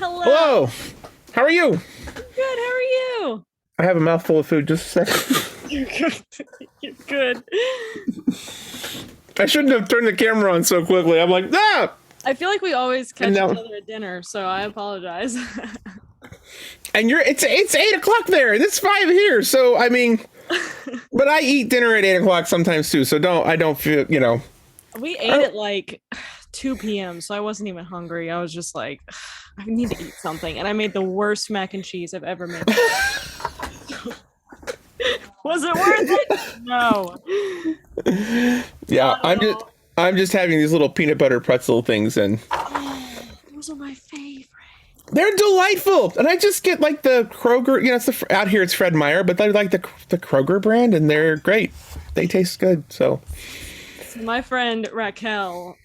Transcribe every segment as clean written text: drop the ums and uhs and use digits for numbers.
Hello. How are you? Good. How are you? I have a mouthful of food. Just a second. You're good. You're good. I shouldn't have turned the camera on so quickly. I'm like, ah! I feel like we always catch each now- other at dinner, so I apologize. And it's 8:00 there, and it's 5 here. So I mean, but I eat dinner at 8:00 sometimes too. So I don't feel, We ate at like 2 p.m., so I wasn't even hungry. I was just like, I need to eat something, and I made the worst mac and cheese I've ever made. Was it worth it? No. Yeah, I'm just having these little peanut butter pretzel things, and Those are my favorite. they're delightful. And I just get like the Kroger, it's out here it's Fred Meyer, but they're like the Kroger brand, and they're great. They taste good. So My friend Raquel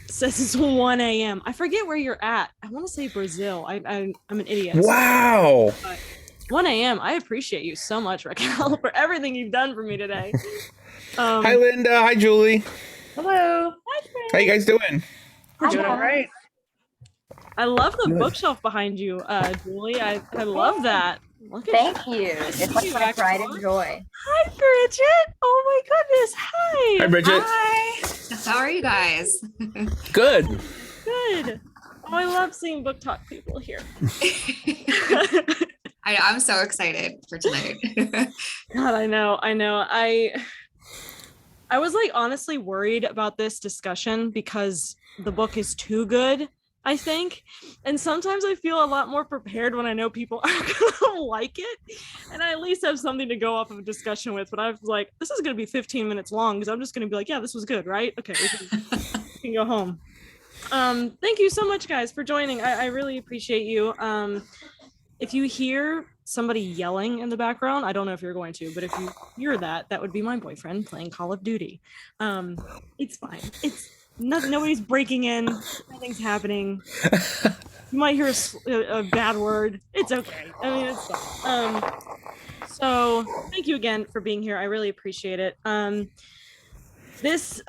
says it's 1 a.m. I forget where you're at. I want to say Brazil. I'm an idiot. wow. But 1 a.m. I appreciate you so much, Raquel, for everything you've done for me today. Hi, Linda. Hi, Julie. Hello. Hi, friend. How you guys doing? We're doing all right. I love the Good. bookshelf behind you, Julie. I love that. Look at Thank you. It's Thank like you, my pride Raquel. and joy. Hi, Bridget. Oh my goodness. Hi, Hi. Bridget. Hi. How are you guys? Good. Good. Oh, I love seeing book talk people here. I'm so excited for tonight. God, I know. I was like honestly worried about this discussion because the book is too good, I think. And sometimes I feel a lot more prepared when I know people are gonna like it. And I at least have something to go off of a discussion with. But I was like, this is gonna be 15 minutes long because I'm just gonna be like, yeah, this was good, right? Okay, we can go home. Thank you so much, guys, for joining. I really appreciate you. If you hear somebody yelling in the background, I don't know if you're going to, but if you hear that, that would be my boyfriend playing Call of Duty. It's fine. It's nobody's breaking in. Nothing's happening. You might hear a bad word. It's okay. I mean, it's fine. So thank you again for being here. I really appreciate it. This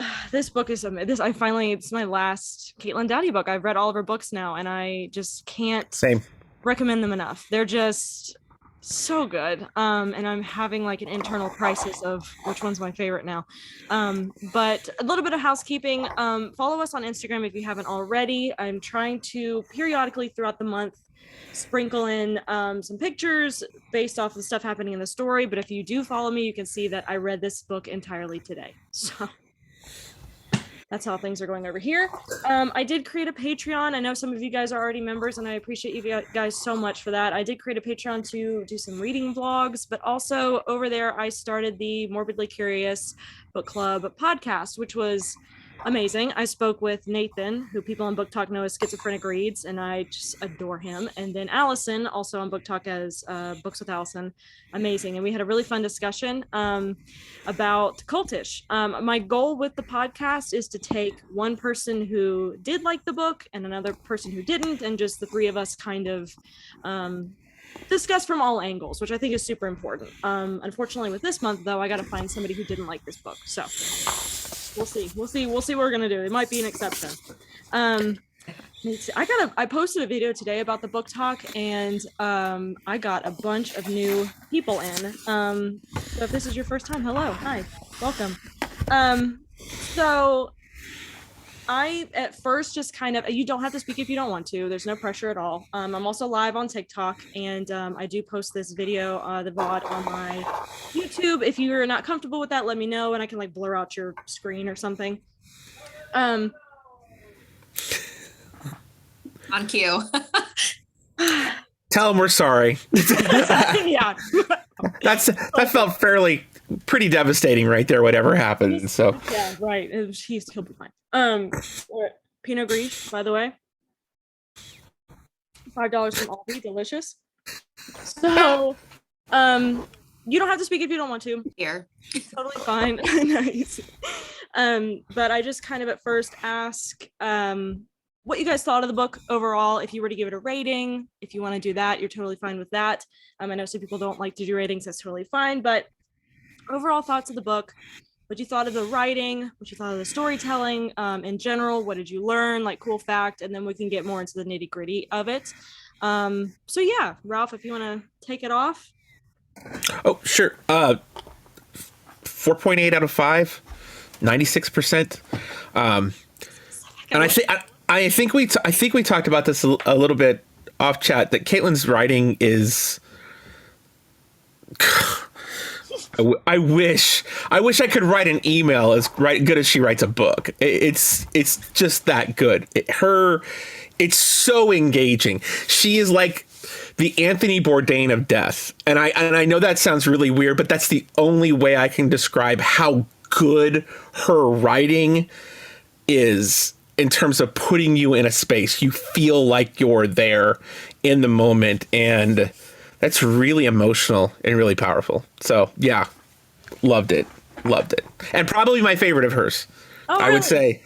book is it's my last Caitlin Dowdy book. I've read all of her books now, and I just can't Same. recommend them enough. They're just so good. And I'm having like an internal crisis of which one's my favorite now. But a little bit of housekeeping. Follow us on Instagram if you haven't already. I'm trying to periodically throughout the month sprinkle in some pictures based off of the stuff happening in the story. But if you do follow me, you can see that I read this book entirely today. So that's how things are going over here. I did create a Patreon. I know some of you guys are already members, and I appreciate you guys so much for that. I did create a Patreon to do some reading vlogs, but also over there, I started the Morbidly Curious Book Club podcast, which was amazing. I spoke with Nathan, who people on Book Talk know as Schizophrenic Reads, and I just adore him. And then Allison, also on Book Talk as Books with Allison, amazing. And we had a really fun discussion about Cultish. My goal with the podcast is to take one person who did like the book and another person who didn't, and just the three of us kind of discuss from all angles, which I think is super important. Unfortunately, with this month, though, I got to find somebody who didn't like this book. So we'll see what we're gonna do. It might be an exception. I posted a video today about the book talk, and I got a bunch of new people in. So if this is your first time, hello, hi, welcome. So I at first just kind of, you don't have to speak if you don't want to. There's no pressure at all. I'm also live on TikTok, and I do post this video, the VOD, on my YouTube. If you're not comfortable with that, let me know, and I can like blur out your screen or something. On cue. Tell them we're sorry. Yeah. That felt pretty devastating right there, whatever happened. So Yeah, right. He'll be fine. Pinot Gris, by the way. $5 from Aldi, delicious. So, you don't have to speak if you don't want to. Here. Totally fine. Nice. But I just kind of at first ask what you guys thought of the book overall. If you were to give it a rating, if you want to do that, you're totally fine with that. I know some people don't like to do ratings, that's totally fine, but overall thoughts of the book, what you thought of the writing, what you thought of the storytelling, in general, what did you learn, like cool fact, and then we can get more into the nitty-gritty of it. So yeah, Ralph, if you want to take it off. Oh, sure. 4.8 out of 5, 96%. And I think we talked about this a little bit off chat, that Caitlin's writing is. I wish I could write an email as good as she writes a book. It's just that good. It's so engaging. She is like the Anthony Bourdain of death, and I know that sounds really weird, but that's the only way I can describe how good her writing is in terms of putting you in a space. You feel like you're there in the moment, and that's really emotional and really powerful. So yeah, loved it, and probably my favorite of hers. Oh, I would say.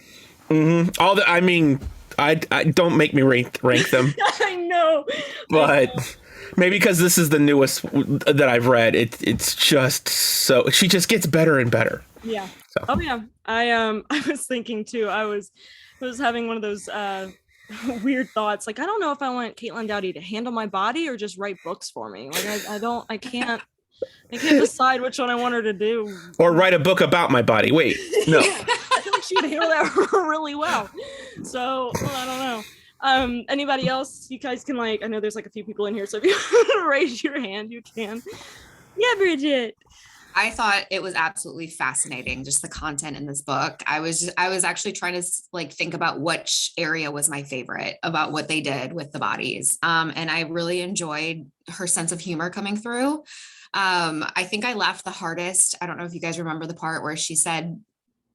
I don't make me rank them. I know, but maybe because this is the newest that I've read, it's just so, she just gets better and better. Yeah. So. Oh yeah. I was thinking too. I was having one of those weird thoughts. Like, I don't know if I want Caitlin Doughty to handle my body or just write books for me. Like, I can't decide which one I want her to do. Or write a book about my body. Wait, no. I feel like she would handle that really well. So, well, I don't know. Anybody else? You guys can, like, I know there's like a few people in here, so if you want to raise your hand, you can. Yeah, Bridget. I thought it was absolutely fascinating, just the content in this book. I was actually trying to like think about which area was my favorite about what they did with the bodies. And I really enjoyed her sense of humor coming through. I think I laughed the hardest. I don't know if you guys remember the part where she said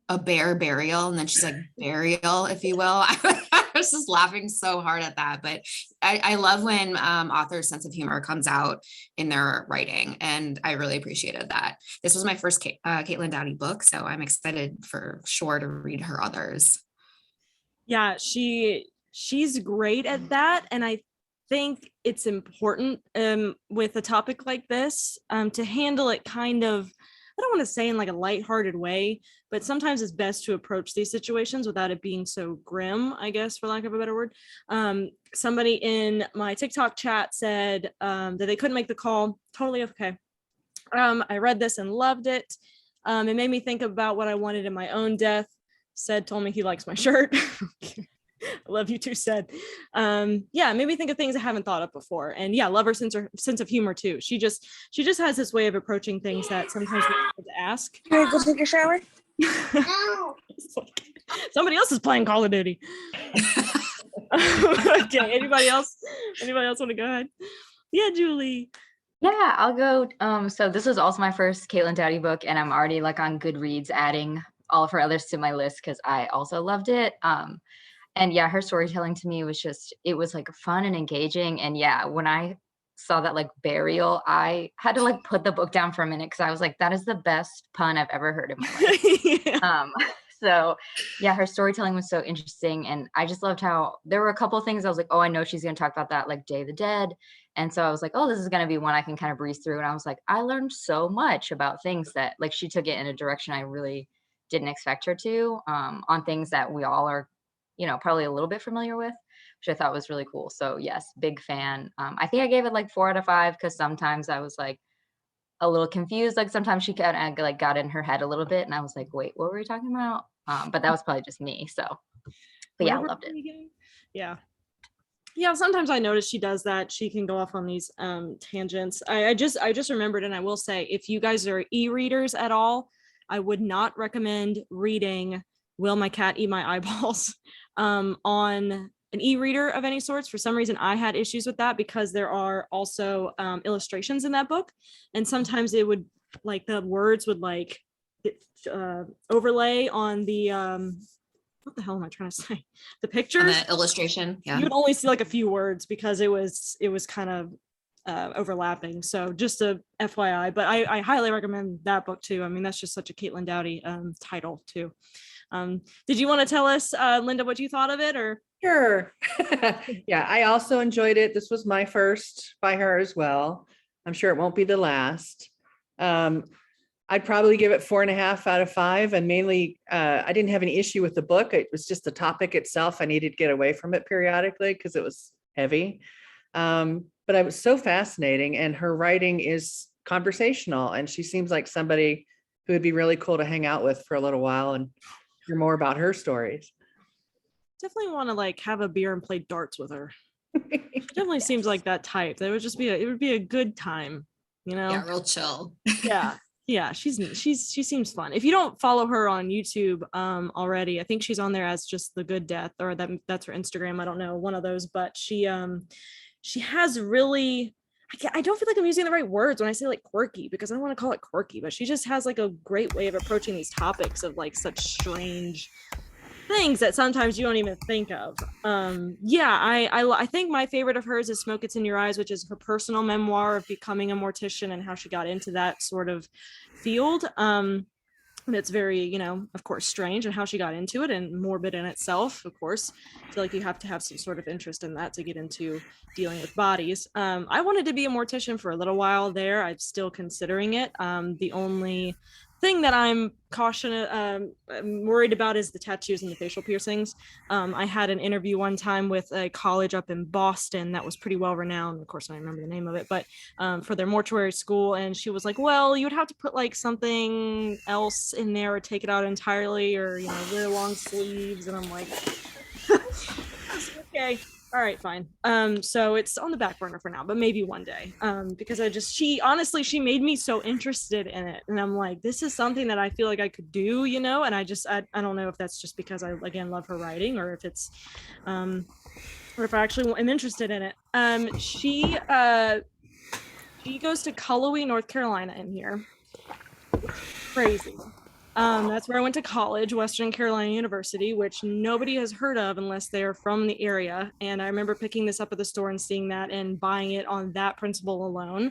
a bear burial, and then she's like, burial, if you will. I was just laughing so hard at that. But I love when authors' sense of humor comes out in their writing, and I really appreciated that. This was my first Caitlin Doughty book, so I'm excited for sure to read her others. Yeah, she's great at that, and I think it's important with a topic like this to handle it kind of, I don't want to say in like a lighthearted way, but sometimes it's best to approach these situations without it being so grim, I guess, for lack of a better word. Somebody in my TikTok chat said that they couldn't make the call. Totally okay. I read this and loved it. It made me think about what I wanted in my own death. Said told me he likes my shirt. I love you too, said. Yeah, made me think of things I haven't thought of before. And yeah, love her sense of humor too. She just has this way of approaching things that sometimes we have to ask. Can I go take a shower? No. Somebody else is playing Call of Duty. Okay, anybody else want to go ahead? Yeah, Julie. Yeah, I'll go. So this is also my first Caitlin Doughty book, and I'm already like on Goodreads adding all of her others to my list because I also loved it. And yeah, her storytelling to me was it was like fun and engaging. And yeah, when I saw that like burial, I had to like put the book down for a minute because I was like, that is the best pun I've ever heard in my life. Yeah. So yeah, her storytelling was so interesting. And I just loved how there were a couple of things I was like, oh, I know she's going to talk about that, like Day of the Dead. And so I was like, oh, this is going to be one I can kind of breeze through. And I was like, I learned so much about things that like she took it in a direction I really didn't expect her to, on things that we all are, probably a little bit familiar with, which I thought was really cool. So yes, big fan. I think I gave it like 4 out of 5 because sometimes I was like a little confused. Like sometimes she kind of like got in her head a little bit, and I was like, wait, what were we talking about? But that was probably just me. So, but yeah, I loved it. Yeah, sometimes I notice she does that. She can go off on these tangents. I just remembered, and I will say, if you guys are e-readers at all, I would not recommend reading Will My Cat Eat My Eyeballs on an e-reader of any sorts. For some reason, I had issues with that because there are also illustrations in that book, and sometimes it would like the words would like overlay on the what the hell am I trying to say? The pictures, on the illustration. Yeah, you would only see like a few words because it was kind of overlapping. So just a FYI, but I highly recommend that book too. I mean, that's just such a Caitlin Doughty title too. Did you want to tell us, Linda, what you thought of it? Or Sure. Yeah, I also enjoyed it. This was my first by her as well. I'm sure it won't be the last. I'd probably give it 4.5 out of 5. And mainly, I didn't have any issue with the book. It was just the topic itself. I needed to get away from it periodically because it was heavy. But it was so fascinating, and her writing is conversational, and she seems like somebody who would be really cool to hang out with for a little while and hear more about her stories. Definitely want to like have a beer and play darts with her. She definitely seems like that type. That would just be it would be a good time, you know? Yeah, real chill. Yeah. Yeah, she seems fun. If you don't follow her on YouTube already, I think she's on there as just The Good Death, or that's her Instagram. I don't know, one of those, but she has really, I don't feel like I'm using the right words when I say like quirky, because I don't want to call it quirky, but she just has like a great way of approaching these topics of like such strange things that sometimes you don't even think of. Yeah, I think my favorite of hers is Smoke It's in Your Eyes, which is her personal memoir of becoming a mortician and how she got into that sort of field. And it's very, you know, of course, strange and how she got into it, and morbid in itself, of course. I feel like you have to have some sort of interest in that to get into dealing with bodies. I wanted to be a mortician for a little while there. I'm still considering it. The only thing that I'm worried about is the tattoos and the facial piercings. I had an interview one time with a college up in Boston that was pretty well renowned. Of course, I don't remember the name of it, but for their mortuary school. And she was like, well, you would have to put like something else in there or take it out entirely, or, you know, wear long sleeves. And I'm like, okay. All right, fine. So it's on the back burner for now, but maybe one day. Because she made me so interested in it. And I'm like, this is something that I feel like I could do, you know? And I don't know if that's just because I, again, love her writing, or if it's, or if I actually am interested in it. She goes to Cullowhee, North Carolina in here. Crazy. That's where I went to college, Western Carolina University, which nobody has heard of unless they're from the area. And I remember picking this up at the store and seeing that and buying it on that principle alone.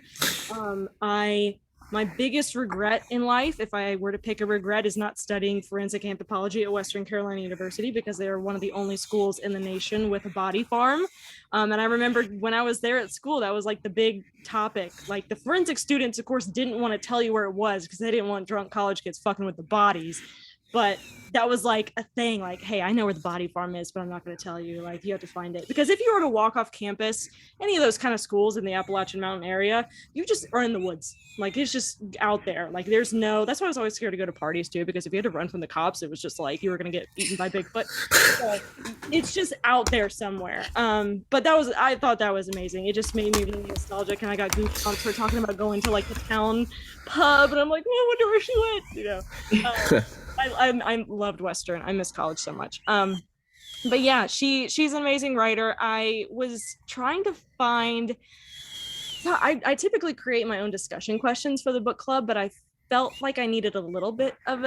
My biggest regret in life, if I were to pick a regret, is not studying forensic anthropology at Western Carolina University, because they are one of the only schools in the nation with a body farm. And I remember when I was there at school, that was like the big topic. Like the forensic students, of course, didn't want to tell you where it was because they didn't want drunk college kids fucking with the bodies. But that was like a thing, like, hey, I know where the body farm is, but I'm not going to tell you. Like, you have to find it. Because if you were to walk off campus, any of those kind of schools in the Appalachian Mountain area, you just are in the woods. Like, it's just out there. Like, that's why I was always scared to go to parties too, because if you had to run from the cops, it was just like you were going to get eaten by Bigfoot. So it's just out there somewhere. But I thought that was amazing. It just made me really nostalgic, and I got goosebumps for talking about going to like the town pub, and I'm like, oh, I wonder where she went, you know. I loved Western. I miss college so much. But yeah, she's an amazing writer. I was trying to find. I typically create my own discussion questions for the book club, but I felt like I needed a little bit of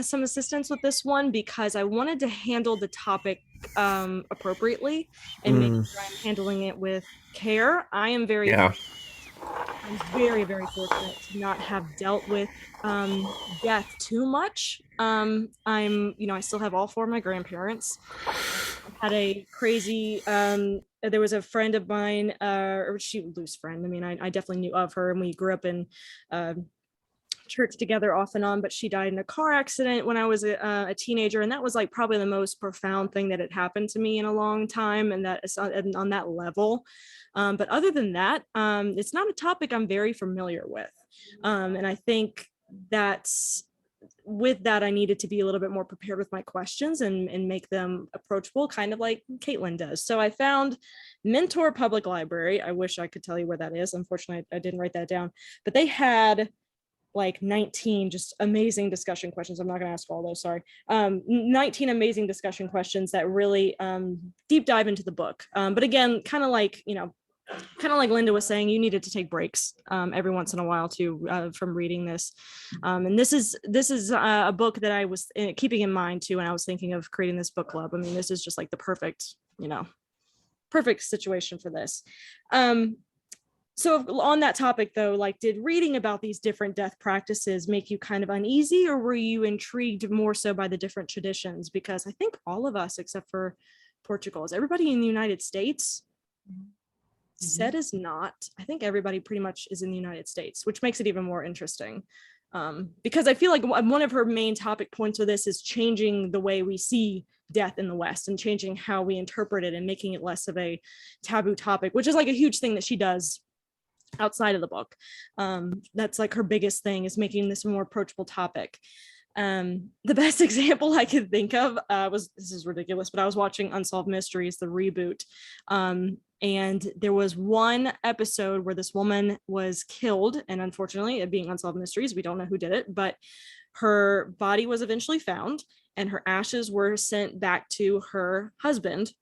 some assistance with this one, because I wanted to handle the topic appropriately and make sure I'm handling it with care. I'm very very fortunate to not have dealt with death too much. I still have all four of my grandparents. I had a crazy there was a friend of mine, or she was a loose friend. I mean, I definitely knew of her, and we grew up in church together off and on, but she died in a car accident when I was a teenager, and that was like probably the most profound thing that had happened to me in a long time, and that is on that level. But other than that, it's not a topic I'm very familiar with, and I think that's with that, I needed to be a little bit more prepared with my questions and make them approachable, kind of like Caitlin does. So I found Mentor Public Library. I wish I could tell you where that is. Unfortunately, I didn't write that down, but they had like 19 just amazing discussion questions. I'm not going to ask all those, sorry. 19 amazing discussion questions that really deep dive into the book. But again, kind of like Linda was saying, you needed to take breaks every once in a while too from reading this. And this is a book that I was keeping in mind too when I was thinking of creating this book club. I mean, this is just like the perfect situation for this. So on that topic though, like, did reading about these different death practices make you kind of uneasy, or were you intrigued more so by the different traditions? Because I think all of us, except for Portugal, is everybody in the United States? Said is not. I think everybody pretty much is in the United States, which makes it even more interesting. Because I feel like one of her main topic points with this is changing the way we see death in the West and changing how we interpret it and making it less of a taboo topic, which is like a huge thing that she does outside of the book. That's like her biggest thing, is making this a more approachable topic. The best example I could think of was, this is ridiculous, but I was watching Unsolved Mysteries, the reboot. And there was one episode where this woman was killed, and unfortunately, it being Unsolved Mysteries, we don't know who did it, but her body was eventually found and her ashes were sent back to her husband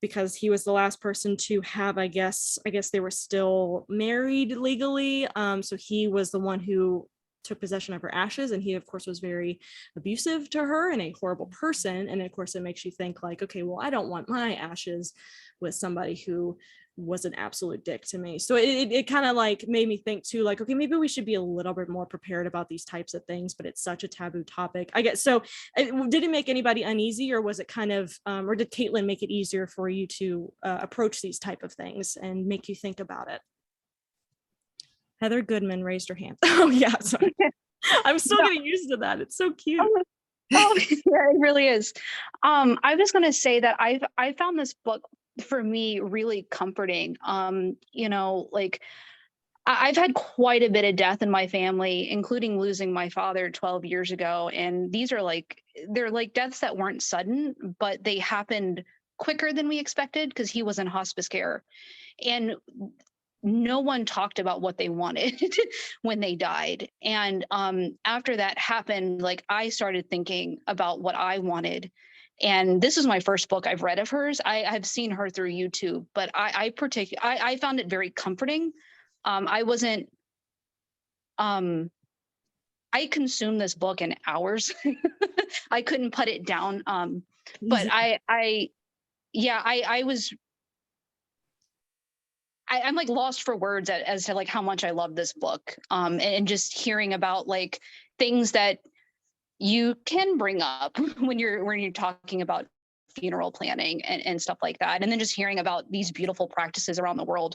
because he was the last person to have, I guess they were still married legally. So he was the one who took possession of her ashes, and he of course was very abusive to her and a horrible person. And of course it makes you think like, okay, well, I don't want my ashes with somebody who was an absolute dick to me. So it kind of like made me think too, like, okay, maybe we should be a little bit more prepared about these types of things, but it's such a taboo topic, I guess. So did it make anybody uneasy, or was it kind of or did Caitlin make it easier for you to approach these type of things and make you think about it? Heather Goodman raised her hand. Oh yeah, sorry. I'm still getting used to that. It's so cute. Oh, yeah, it really is. I was going to say that I found this book for me really comforting. You know, like I've had quite a bit of death in my family, including losing my father 12 years ago. And these are they're like deaths that weren't sudden, but they happened quicker than we expected because he was in hospice care. And no one talked about what they wanted when they died. And after that happened, like I started thinking about what I wanted. And this is my first book I've read of hers. I've seen her through YouTube, but I found it very comforting. I consumed this book in hours. I couldn't put it down. But I'm like lost for words as to like how much I love this book. And just hearing about like things that you can bring up when you're talking about funeral planning and stuff like that. And then just hearing about these beautiful practices around the world.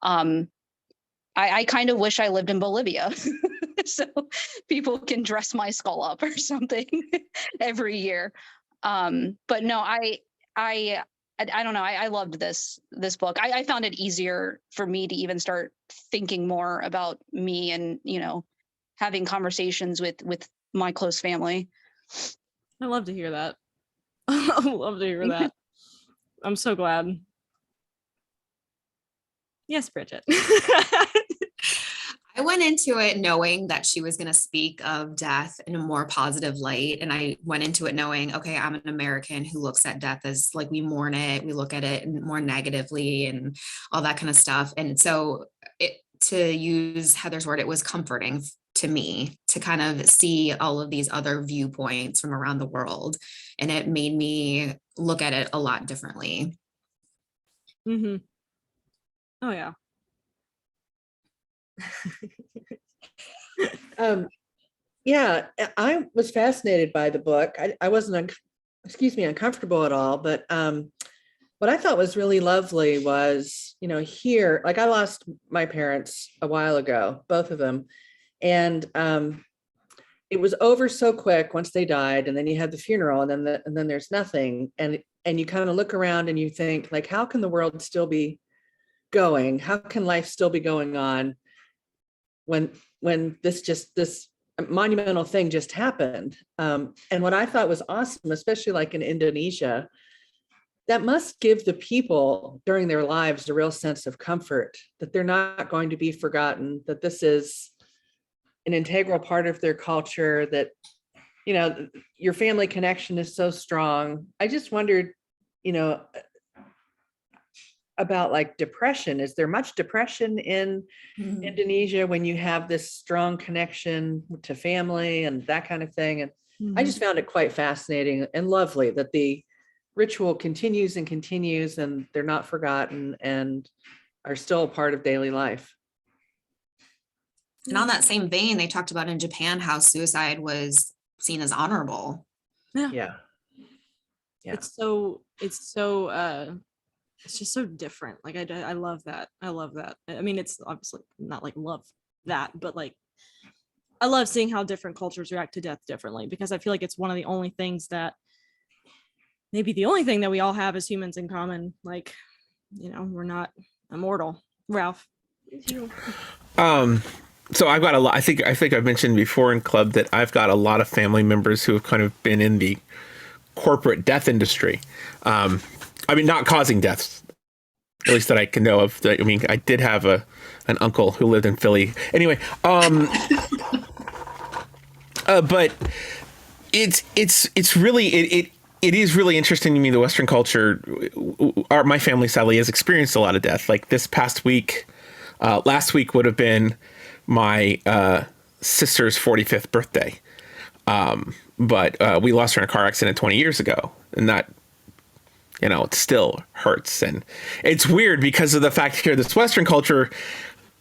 I kind of wish I lived in Bolivia so people can dress my skull up or something every year. But no, I don't know. I loved this book. I found it easier for me to even start thinking more about me and, you know, having conversations with my close family. I love to hear that. I love to hear that. I'm so glad. Yes, Bridget. I went into it knowing that she was going to speak of death in a more positive light. And I went into it knowing, okay, I'm an American who looks at death as like, we mourn it, we look at it more negatively and all that kind of stuff. And so to use Heather's word, it was comforting to me to kind of see all of these other viewpoints from around the world. And it made me look at it a lot differently. Mm-hmm. Oh yeah. Yeah, I was fascinated by the book. I wasn't, uncomfortable at all. But what I thought was really lovely was, you know, here, like I lost my parents a while ago, both of them. And it was over so quick once they died, and then you had the funeral, and then there's nothing. And you kind of look around and you think, like, how can the world still be going? How can life still be going on when this monumental thing just happened? And what I thought was awesome, especially like in Indonesia, that must give the people during their lives a real sense of comfort that they're not going to be forgotten, that this is an integral part of their culture, that, you know, your family connection is so strong. I just wondered, you know, about like depression. Is there much depression in Indonesia when you have this strong connection to family and that kind of thing? And I just found it quite fascinating and lovely that the ritual continues and continues, and they're not forgotten and are still a part of daily life. And on that same vein, they talked about in Japan how suicide was seen as honorable. Yeah. It's just so different. Like I love that. I love that. I mean, it's obviously not like love that, but like I love seeing how different cultures react to death differently, because I feel like it's one of the only things that maybe the only thing that we all have as humans in common. Like, we're not immortal. Ralph. So I've got a lot. I think I've mentioned before in club that I've got a lot of family members who have kind of been in the corporate death industry. I mean, not causing deaths, at least that I can know of. I mean, I did have an uncle who lived in Philly. Anyway, but it's really it is really interesting to me. The Western culture, my family sadly has experienced a lot of death. Like this past week, last week would have been my sister's 45th birthday. But we lost her in a car accident 20 years ago, and that, it still hurts. And it's weird because of the fact here, this Western culture,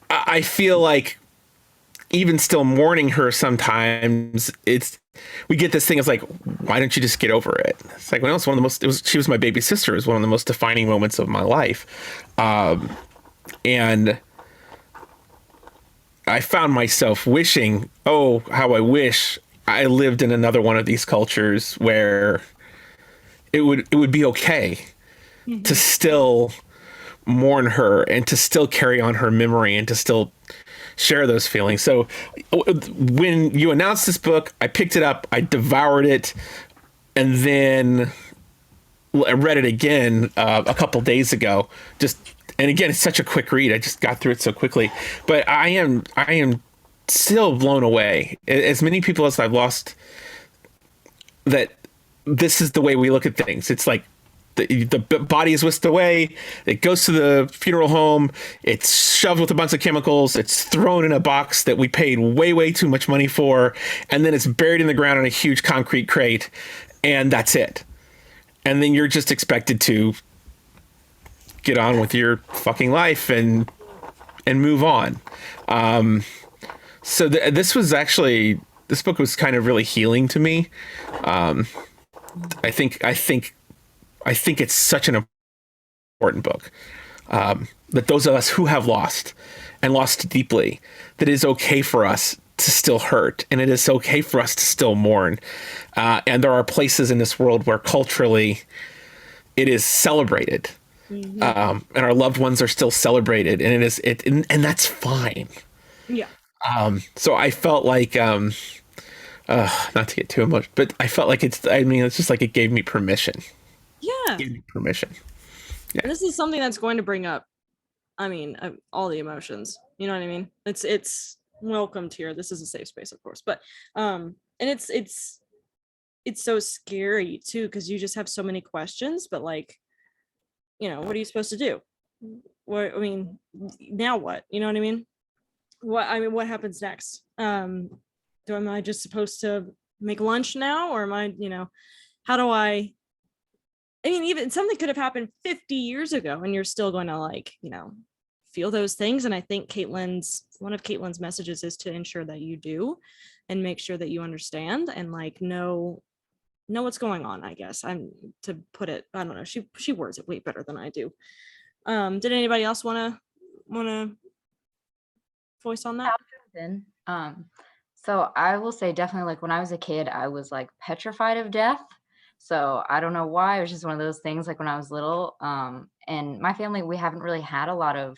I feel like even still mourning her sometimes, we get this thing of like, why don't you just get over it? It's like, well, it's one of the most, she was my baby sister. It was one of the most defining moments of my life. And I found myself wishing, oh, how I wish I lived in another one of these cultures where it would be okay to still mourn her and to still carry on her memory and to still share those feelings. So when you announced this book, I picked it up, I devoured it, and then I read it again a couple days ago. And again, it's such a quick read. I just got through it so quickly. But I am still blown away. As many people as I've lost, that this is the way we look at things. It's like the body is whisked away. It goes to the funeral home. It's shoved with a bunch of chemicals. It's thrown in a box that we paid way, way too much money for. And then it's buried in the ground in a huge concrete crate. And that's it. And then you're just expected to get on with your fucking life and move on. So this book was kind of really healing to me. I think it's such an important book, that those of us who have lost and lost deeply, that it is okay for us to still hurt, and it is okay for us to still mourn. And there are places in this world where culturally it is celebrated. Mm-hmm. And our loved ones are still celebrated, and and that's fine. Yeah. So I felt like, not to get too emotional, but I felt like it's just like it gave me permission. Yeah. It gave me permission. Yeah. And this is something that's going to bring up, all the emotions. You know what I mean? It's welcomed here. This is a safe space, of course, but and it's so scary too, because you just have so many questions, but like, what are you supposed to do? Now what? You know what I mean? What happens next? Am I just supposed to make lunch now, or am I, how do even something could have happened 50 years ago and you're still going to feel those things. And I think one of Caitlin's messages is to ensure that you do, and make sure that you understand and know what's going on, I guess. To put it, I don't know. She words it way better than I do. Did anybody else want to voice on that? So I will say definitely, when I was a kid, I was petrified of death. So I don't know why. It was just one of those things when I was little. And my family, we haven't really had a lot of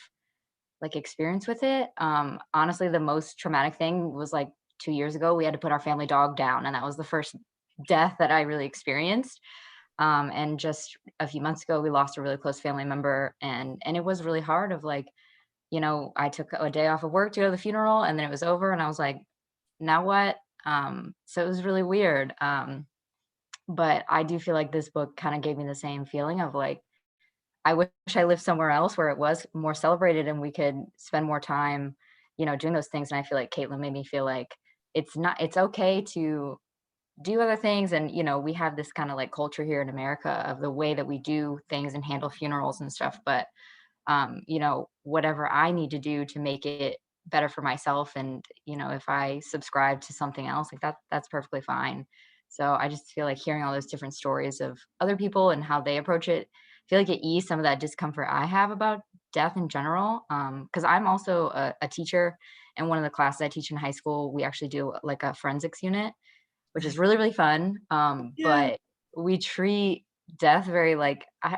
experience with it. Honestly, the most traumatic thing was 2 years ago, we had to put our family dog down, and that was the first death that I really experienced. And just a few months ago, we lost a really close family member, and it was really hard I took a day off of work to go to the funeral, and then it was over, and I was like, now what? So it was really weird. But I do feel like this book kind of gave me the same feeling of I wish I lived somewhere else where it was more celebrated and we could spend more time, doing those things. And I feel like Caitlin made me feel like it's okay to do other things. And, we have this kind of culture here in America of the way that we do things and handle funerals and stuff. But, whatever I need to do to make it better for myself. And, if I subscribe to something else that's perfectly fine. So I just feel like hearing all those different stories of other people and how they approach it, I feel like it eased some of that discomfort I have about death in general. Because I'm also a teacher, and one of the classes I teach in high school, we actually do a forensics unit, which is really, really fun. But we treat death very like I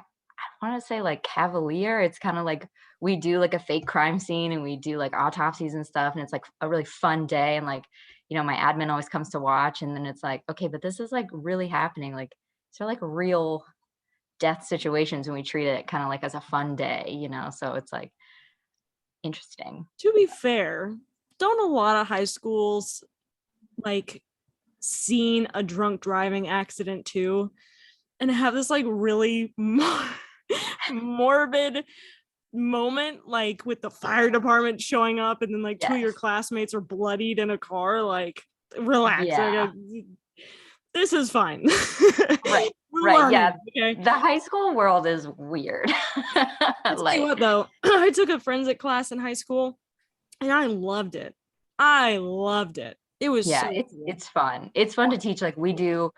want to say like cavalier. It's kind of like we do like a fake crime scene and we do like autopsies and stuff, and it's like a really fun day. And like, my admin always comes to watch, and then it's like, okay, but this is like really happening. Like, these are like real death situations, and we treat it kind of like as a fun day. So it's like interesting. To be fair, don't a lot of high schools like seen a drunk driving accident too, and have this like really morbid moment, like with the fire department showing up and then like two of your Yes. classmates are bloodied in a car? Like, relax. Yeah. This is fine. Right. We're Right. Yeah. learning, okay. The high school world is weird. I'll tell you what though, I took a forensic class in high school and I loved it. It was Yeah, so it's cool. it's fun. It's fun to teach. Like we do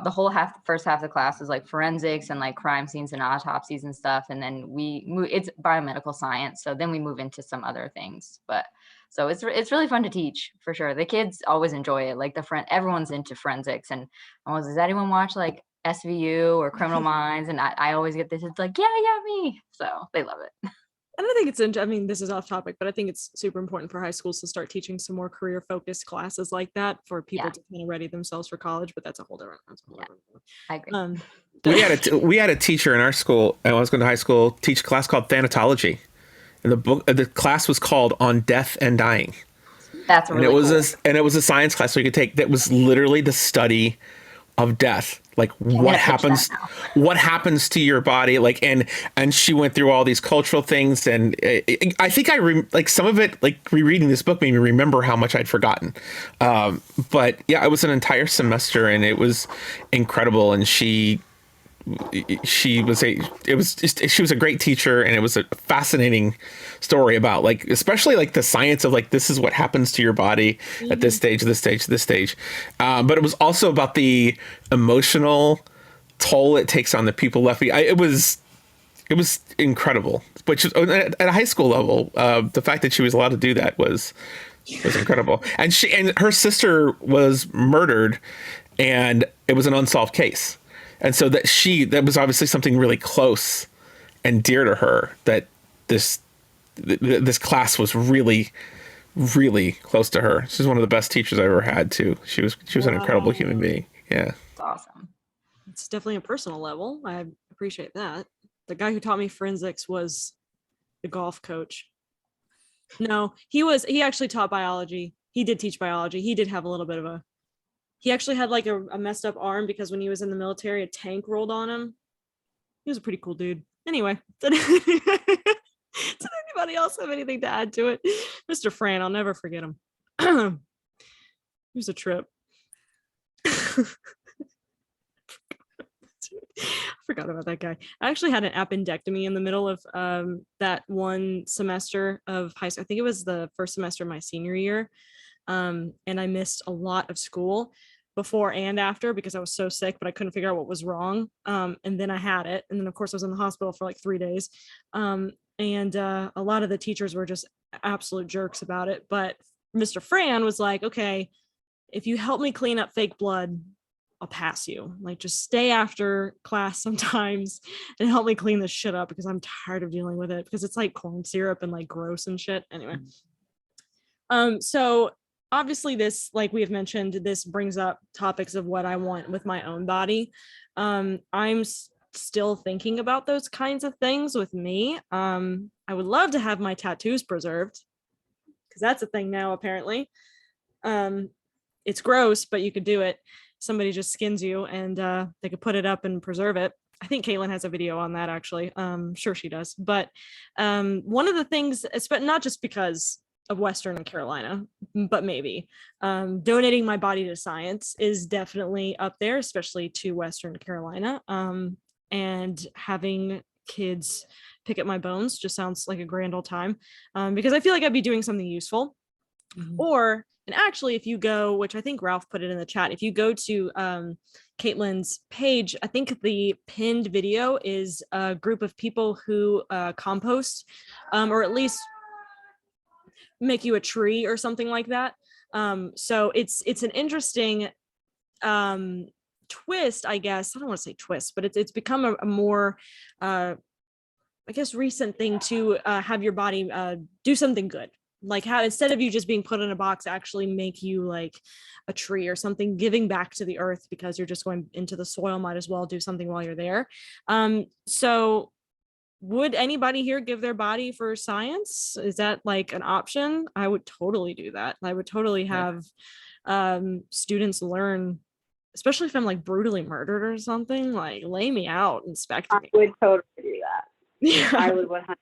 the whole first half of the class is like forensics and like crime scenes and autopsies and stuff, and then we move. It's biomedical science, so then we move into some other things. But so it's really fun to teach for sure. The kids always enjoy it. Like everyone's into forensics, and almost does anyone watch like SVU or Criminal Minds? And I always get this. It's like yeah, me. So they love it. And I think this is off topic, but I think it's super important for high schools to start teaching some more career focused classes like that for people to kind of ready themselves for college. But that's a whole different. I agree. We had a teacher in our school, and when I was going to high school, teach a class called thanatology, and the class was called On Death and Dying. That's really and it was cool. and it was a science class so you could take that was literally the study of death, like what happens to your body, like and she went through all these cultural things, and I think like some of it, like rereading this book made me remember how much I'd forgotten, but yeah, it was an entire semester and it was incredible. And she was a great teacher, and it was a fascinating story about like especially like the science of like this is what happens to your body at this stage, but it was also about the emotional toll it takes on the people left behind. It was incredible, which at a high school level, the fact that she was allowed to do that was incredible. And her sister was murdered, and it was an unsolved case. And so that was obviously something really close and dear to her, that this class was really, really close to her. She's one of the best teachers I ever had too. She was an incredible human being. Yeah. That's awesome. It's definitely a personal level. I appreciate that. The guy who taught me forensics was the golf coach. No, he actually taught biology. He did teach biology. He did have a little bit of he actually had like a messed up arm because when he was in the military, a tank rolled on him. He was a pretty cool dude. Anyway, did anybody else have anything to add to it? Mr. Fran, I'll never forget him. It was a trip. I forgot about that guy. I actually had an appendectomy in the middle of that one semester of high school. I think it was the first semester of my senior year. And I missed a lot of school before and after because I was so sick, but I couldn't figure out what was wrong. And then I had it. And then of course I was in the hospital for like 3 days. And a lot of the teachers were just absolute jerks about it. But Mr. Fran was like, okay, if you help me clean up fake blood, I'll pass you. Like, just stay after class sometimes and help me clean this shit up because I'm tired of dealing with it because it's like corn syrup and like gross and shit. Anyway. So obviously this, like we have mentioned, this brings up topics of what I want with my own body. I'm still thinking about those kinds of things with me. I would love to have my tattoos preserved because that's a thing now, apparently. It's gross, but you could do it. Somebody just skins you and they could put it up and preserve it. I think Caitlin has a video on that, actually. Sure she does. But one of the things, not just because of Western Carolina, but maybe donating my body to science is definitely up there, especially to Western Carolina. And having kids pick up my bones just sounds like a grand old time because I feel like I'd be doing something useful. Or, and actually, if you go, which I think Ralph put it in the chat, if you go to Caitlin's page, I think the pinned video is a group of people who compost, or at least make you a tree or something like that. So it's an interesting twist, I guess, I don't want to say twist, but it's become a more I guess recent thing to have your body do something good. Like how instead of you just being put in a box, actually make you like a tree or something, giving back to the earth because you're just going into the soil. Might as well do something while you're there. So would anybody here give their body for science? Is that like an option? I would totally do that. I would totally have students learn, especially if I'm like brutally murdered or something, like lay me out, inspect I me. would totally do that. Yeah. I would 100.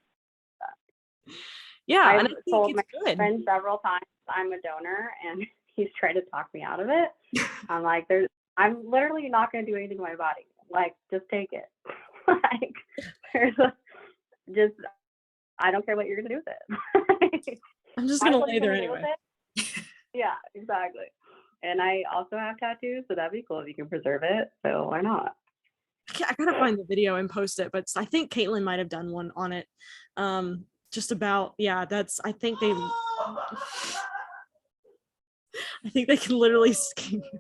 Yeah, and I've I think told my it's good. friend several times I'm a donor, and he's tried to talk me out of it. I'm like, I'm literally not going to do anything to my body. Like, just take it. Like, I don't care what you're going to do with it. I'm just gonna What lay you there gonna do with anyway. it? Yeah, exactly. And I also have tattoos, so that'd be cool if you can preserve it. So why not? I gotta find the video and post it, but I think Caitlin might have done one on it. Just about, yeah, that's, I think they can literally skin you.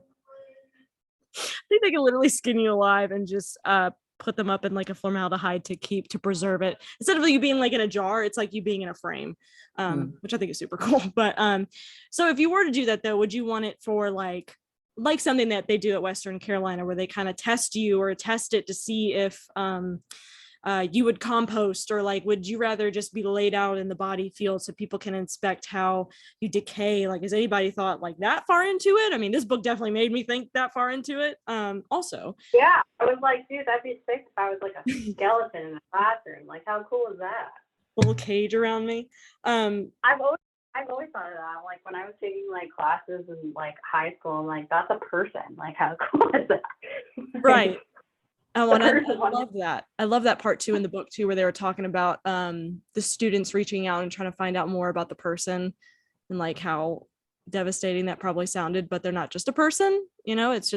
I think they can literally skin you alive and just put them up in like a formaldehyde to preserve it. Instead of you being like in a jar, it's like you being in a frame, which I think is super cool. But so if you were to do that though, would you want it for like something that they do at Western Carolina where they kind of test you or test it to see if you would compost, or like would you rather just be laid out in the body field so people can inspect how you decay? Like, has anybody thought like that far into it? I mean, this book definitely made me think that far into it. Also, Yeah, I was like, dude, that'd be sick if I was like a skeleton in a classroom. Like, how cool is that? little cage around me. I've always thought of that. Like when I was taking like classes in like high school, I'm like, that's a person. Like, how cool is that? Right. Oh, and I love that. I love that part too in the book too, where they were talking about the students reaching out and trying to find out more about the person and like how devastating that probably sounded, but they're not just a person, you know, it's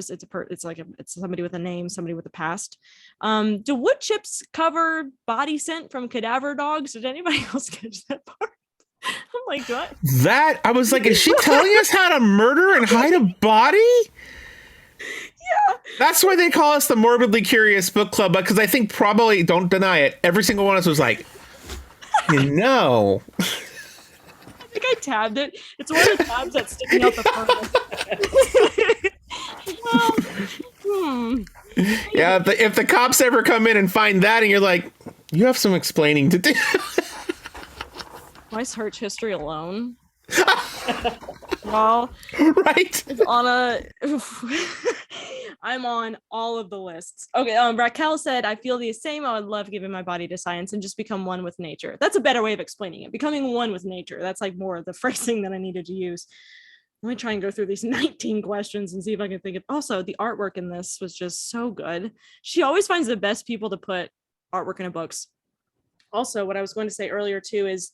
somebody with a name, somebody with a past. Do wood chips cover body scent from cadaver dogs? Did anybody else catch that part? I'm like, what? That I was like, is she telling us how to murder and hide a body? Yeah. That's why they call us the Morbidly Curious Book Club, because I think probably, don't deny it, every single one of us was like, you know. I think I tabbed it. It's one of the tabs that's sticking out the furthest. Yeah, if the cops ever come in and find that and you're like, you have some explaining to do. My search history alone. Well, Right. it's on I'm on all of the lists. Okay, Raquel said, I feel the same. I would love giving my body to science and just become one with nature. That's a better way of explaining it. Becoming one with nature. That's like more of the phrasing that I needed to use. Let me try and go through these 19 questions and see if I can think of. Also, the artwork in this was just so good. She always finds the best people to put artwork in her books. Also, what I was going to say earlier too is,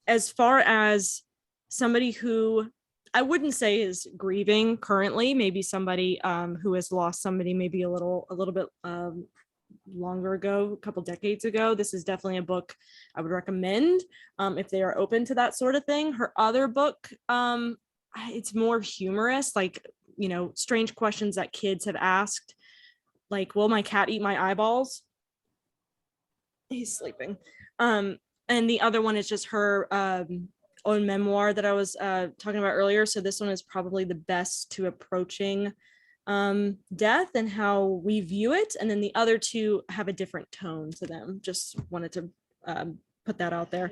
as far as somebody who I wouldn't say is grieving currently, maybe somebody who has lost somebody maybe a little bit longer ago, a couple decades ago, this is definitely a book I would recommend if they are open to that sort of thing. Her other book, it's more humorous, like, you know, strange questions that kids have asked, like, will my cat eat my eyeballs? He's sleeping. And the other one is just her own memoir that I was talking about earlier. So this one is probably the best to approaching death and how we view it. And then the other two have a different tone to them. Just wanted to put that out there.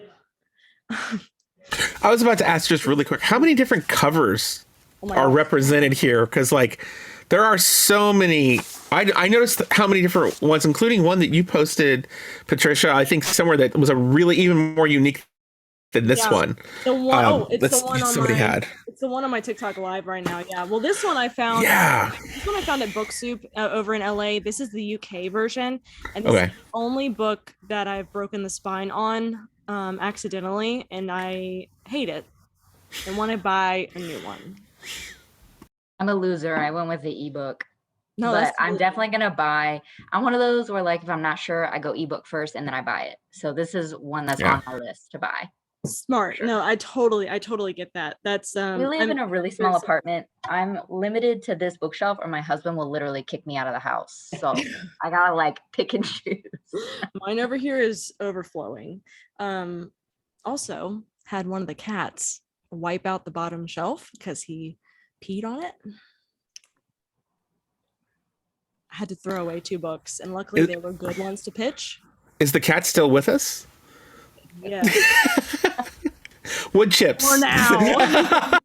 I was about to ask just really quick, how many different covers are represented here? Because like there are so many. I noticed how many different ones, including one that you posted, Patricia, I think somewhere, that was a really even more unique than this one. The one, it's the one on somebody had. It's the one on my TikTok live right now. Yeah. Well, this one I found. Yeah. This one I found at Book Soup over in LA. This is the UK version, and this is the only book that I've broken the spine on accidentally, and I hate it and want to buy a new one. I'm a loser. I went with the ebook. No, but I'm definitely gonna buy. I'm one of those where, like, if I'm not sure, I go ebook first and then I buy it. So this is one that's on my list to buy. Smart. No, I totally get that. That's We live in a really very small sim- apartment. I'm limited to this bookshelf, or my husband will literally kick me out of the house. So I gotta like pick and choose. Mine over here is overflowing. Also had one of the cats wipe out the bottom shelf because he peed on it. I had to throw away 2 books, and luckily they were good ones to pitch. Is the cat still with us? Yeah. Wood chips. For now.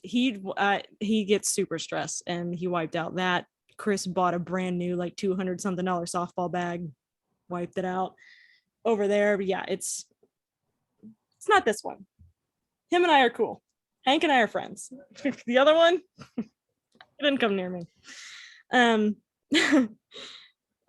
He gets super stressed, and he wiped out that. Chris bought a brand new like $200 something softball bag, wiped it out over there. But yeah, it's not this one. Him and I are cool. Hank and I are friends. The other one, it didn't come near me.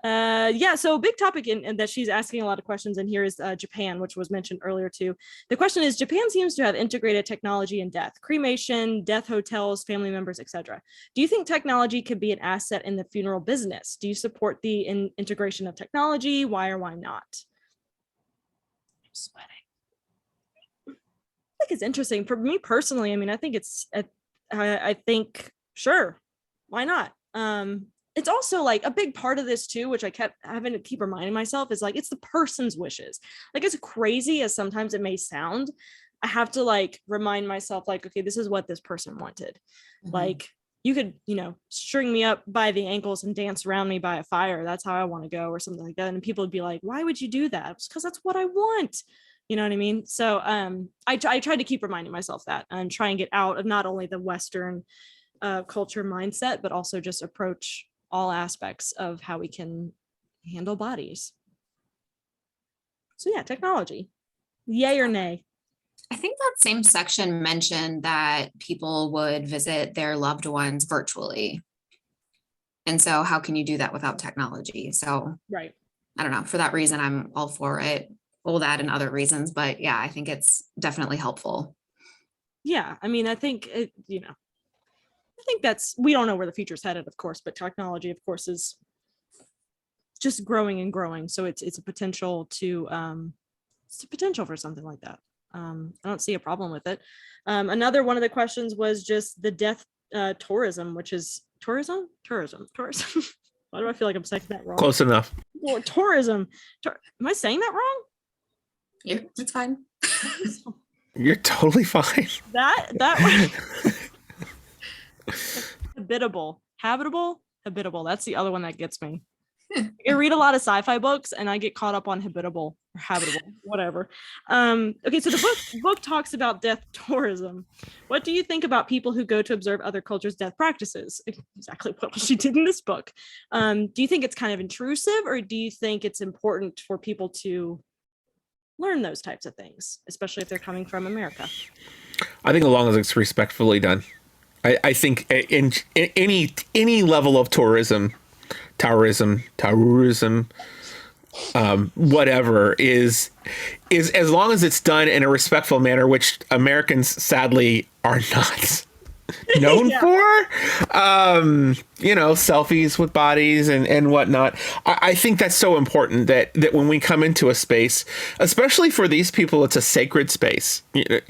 Yeah, so a big topic in that she's asking a lot of questions in here is Japan, which was mentioned earlier too. The question is, Japan seems to have integrated technology in death, cremation, death hotels, family members, etc. Do you think technology could be an asset in the funeral business? Do you support the integration of technology? Why or why not? I'm sweating. I think it's interesting. For me personally, I mean, I think I think, sure, why not? It's also like a big part of this too, which I kept having to keep reminding myself, is like, it's the person's wishes. Like, as crazy as sometimes it may sound, I have to like remind myself, like, okay, this is what this person wanted. Mhm. Like, you could, string me up by the ankles and dance around me by a fire. That's how I want to go, or something like that. And people would be like, why would you do that? It's because that's what I want. You know what I mean? So I tried to keep reminding myself that, and try and get out of not only the Western culture mindset, but also just approach all aspects of how we can handle bodies. So yeah, technology. Yay or nay? I think that same section mentioned that people would visit their loved ones virtually. And so how can you do that without technology? So Right. I don't know. For that reason, I'm all for it. All that and other reasons. But yeah, I think it's definitely helpful. Yeah. I mean, I think I think we don't know where the future's headed, of course, but technology, of course, is just growing and growing. So it's a potential for something like that. I don't see a problem with it. Another one of the questions was just the death tourism, which is tourism. Why do I feel like I'm saying that wrong? Close enough. Or tourism. Am I saying that wrong? Yeah, it's fine. You're totally fine. That habitable. That's the other one that gets me. I read a lot of sci-fi books, and I get caught up on habitable, whatever. Okay, so the book talks about death tourism. What do you think about people who go to observe other cultures' death practices? Exactly what she did in this book. Do you think it's kind of intrusive, or do you think it's important for people to learn those types of things, especially if they're coming from America? I think as long as it's respectfully done. I think in any level of tourism, whatever is as long as it's done in a respectful manner, which Americans sadly are not known for. Selfies with bodies and whatnot. I think that's so important that when we come into a space, especially for these people, it's a sacred space, that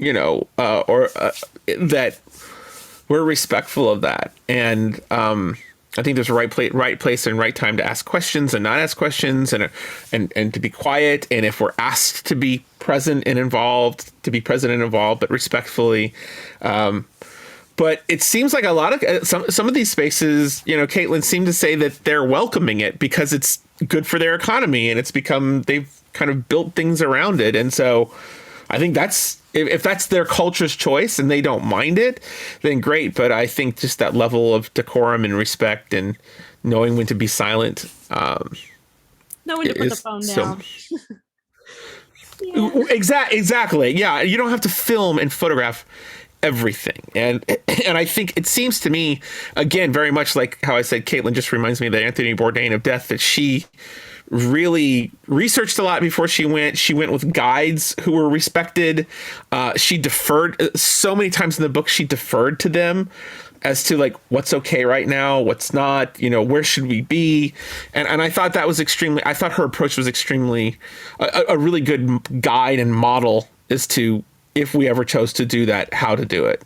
we're respectful of that. And I think there's a right place and right time to ask questions and not ask questions, and to be quiet. And if we're asked to be present and involved, but respectfully. But it seems like a lot of some of these spaces, Caitlin, seem to say that they're welcoming it because it's good for their economy, and they've kind of built things around it. And so I think if that's their culture's choice and they don't mind it, then great. But I think just that level of decorum and respect and knowing when to be silent. Knowing to put the phone down. Yeah. Exactly. Yeah. You don't have to film and photograph everything. And I think it seems to me, again, very much like how I said, Caitlin just reminds me of the Anthony Bourdain of death, that she really researched a lot before she went. She went with guides who were respected. She deferred so many times in the book. She deferred to them as to like what's okay right now, what's not, where should we be. And I thought I thought her approach was extremely a really good guide and model as to, if we ever chose to do that, how to do it.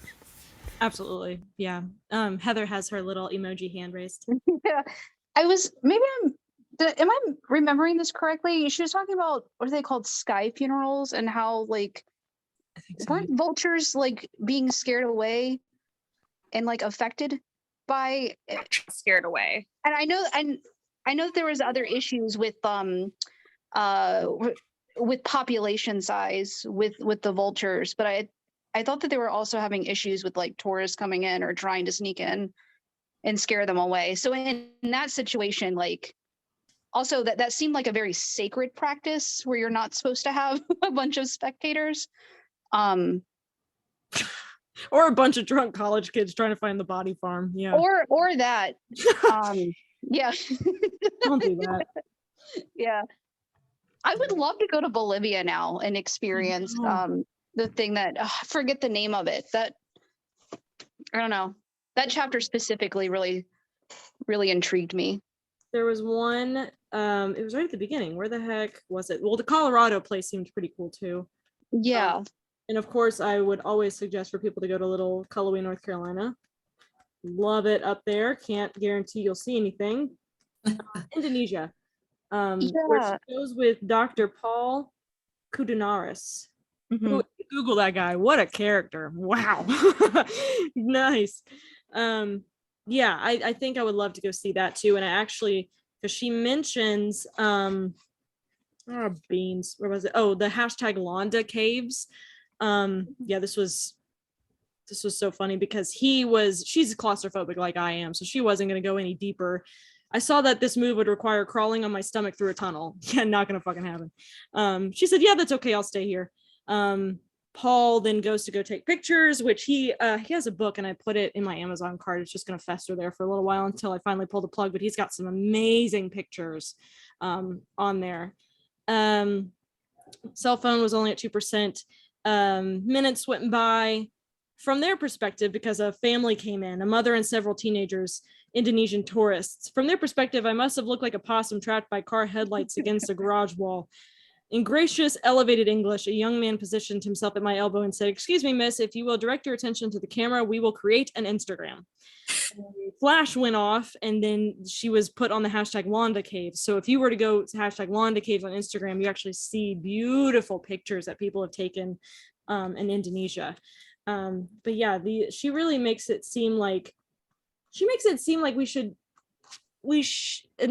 Absolutely. Yeah. Heather has her little emoji hand raised. Yeah. Am I remembering this correctly? She was talking about, what are they called? Sky funerals, and how like, I think so. weren't vultures like being scared away and like affected by Scared away. and I know there was other issues with population size with the vultures, but I thought that they were also having issues with like tourists coming in or trying to sneak in and scare them away. So in that situation, like, also that seemed like a very sacred practice where you're not supposed to have a bunch of spectators. Or a bunch of drunk college kids trying to find the body farm. Yeah. Or that. Yeah. Don't do that. Yeah. I would love to go to Bolivia now and experience the thing that I forget the name of it. That, I don't know. That chapter specifically really intrigued me. There was one, it was right at the beginning. Where the heck was it? Well, the Colorado place seemed pretty cool too. Yeah. And of course, I would always suggest for people to go to little Cullowhee, North Carolina. Love it up there. Can't guarantee you'll see anything. Indonesia. Where she goes with Dr. Paul Kudunaris. Mhm. Google that guy. What a character. Wow. Nice. Yeah, I think I would love to go see that too. And I actually, because she mentions beans, where was it? Oh, the hashtag Londa caves. Yeah, this was so funny because she's claustrophobic like I am, so she wasn't going to go any deeper. I saw that this move would require crawling on my stomach through a tunnel. Yeah, not gonna fucking happen. She said, yeah, that's okay, I'll stay here. Paul then goes to go take pictures, which he has a book, and I put it in my Amazon cart. It's just gonna fester there for a little while until I finally pull the plug, but he's got some amazing pictures on there. Cell phone was only at 2%. Minutes went by. From their perspective, because a family came in, a mother and several teenagers, Indonesian tourists. From their perspective, I must have looked like a possum trapped by car headlights against a garage wall. In gracious, elevated English, a young man positioned himself at my elbow and said, "Excuse me, miss, if you will direct your attention to the camera, we will create an Instagram." Flash went off, and then she was put on the hashtag Londa Caves. So if you were to go to hashtag Londa Caves on Instagram, you actually see beautiful pictures that people have taken in Indonesia. But yeah, she really makes it seem like we should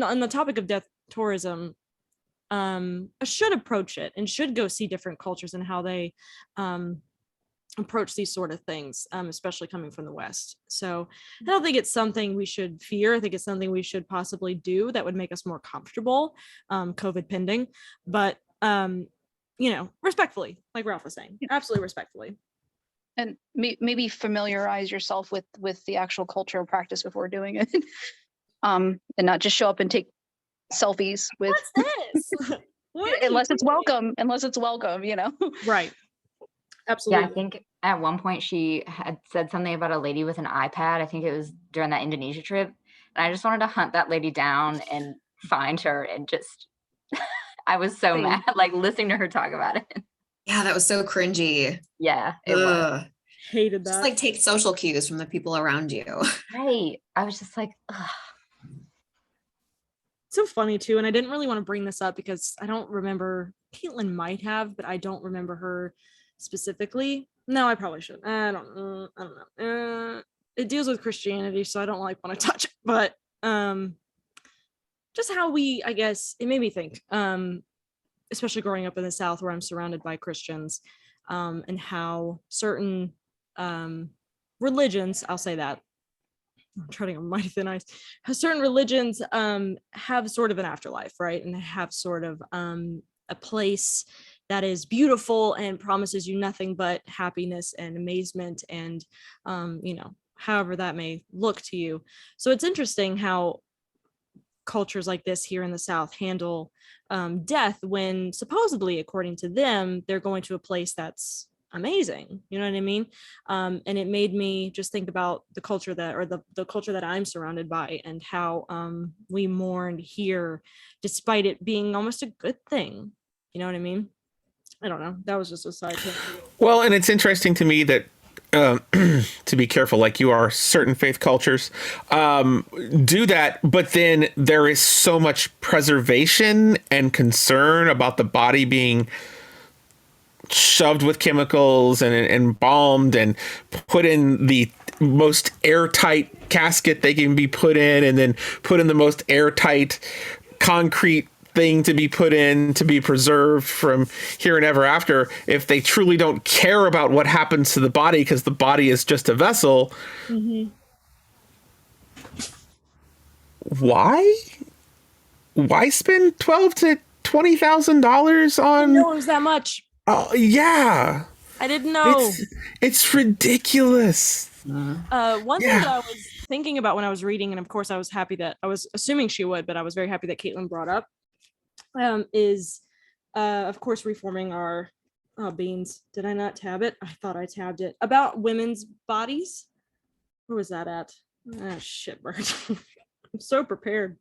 on the topic of death tourism, should approach it and should go see different cultures and how they approach these sort of things, especially coming from the West. So I don't think it's something we should fear. I think it's something we should possibly do that would make us more comfortable, COVID pending, but respectfully, like Ralph was saying, absolutely respectfully. And maybe familiarize yourself with the actual cultural practice before doing it. And not just show up and take selfies with What's this? unless it's welcome, Right. Absolutely. Yeah, I think at one point she had said something about a lady with an iPad. I think it was during that Indonesia trip. And I just wanted to hunt that lady down and find her and just, I was so mad, like listening to her talk about it. Yeah, that was so cringy. Yeah, it was. Hated that. Just like take social cues from the people around you. Right. I was just like, ugh. So funny too, and I didn't really want to bring this up because I don't remember. Caitlin might have, but I don't remember her specifically. No, I probably should. I don't know. It deals with Christianity, so I don't want to touch it. But just how I guess it made me think. Especially growing up in the South, where I'm surrounded by Christians, and how certain religions, I'll say that, I'm treading on mighty thin ice, how certain religions have sort of an afterlife, right? And they have sort of a place that is beautiful and promises you nothing but happiness and amazement and, however that may look to you. So it's interesting how cultures like this here in the South handle death when supposedly, according to them, they're going to a place that's amazing. You know what I mean? And it made me just think about the culture that, or the culture that I'm surrounded by, and how we mourn here despite it being almost a good thing. You know what I mean? I don't know. That was just a side tangent. Well, and it's interesting to me that to be careful, like you are, certain faith cultures do that, but then there is so much preservation and concern about the body being shoved with chemicals and embalmed and put in the most airtight casket they can be put in, and then put in the most airtight concrete thing to be put in to be preserved from here and ever after. If they truly don't care about what happens to the body, because the body is just a vessel, why spend $12,000 to $20,000 on? No, it was that much. Oh yeah, I didn't know. It's ridiculous. One thing that I was thinking about when I was reading, and of course I was happy that, I was assuming she would, but I was very happy that Caitlin brought up, is of course reforming our beans. Did I not tab it? I thought I tabbed it. About women's bodies. Where was that at? Ah, shit, bird. I'm so prepared.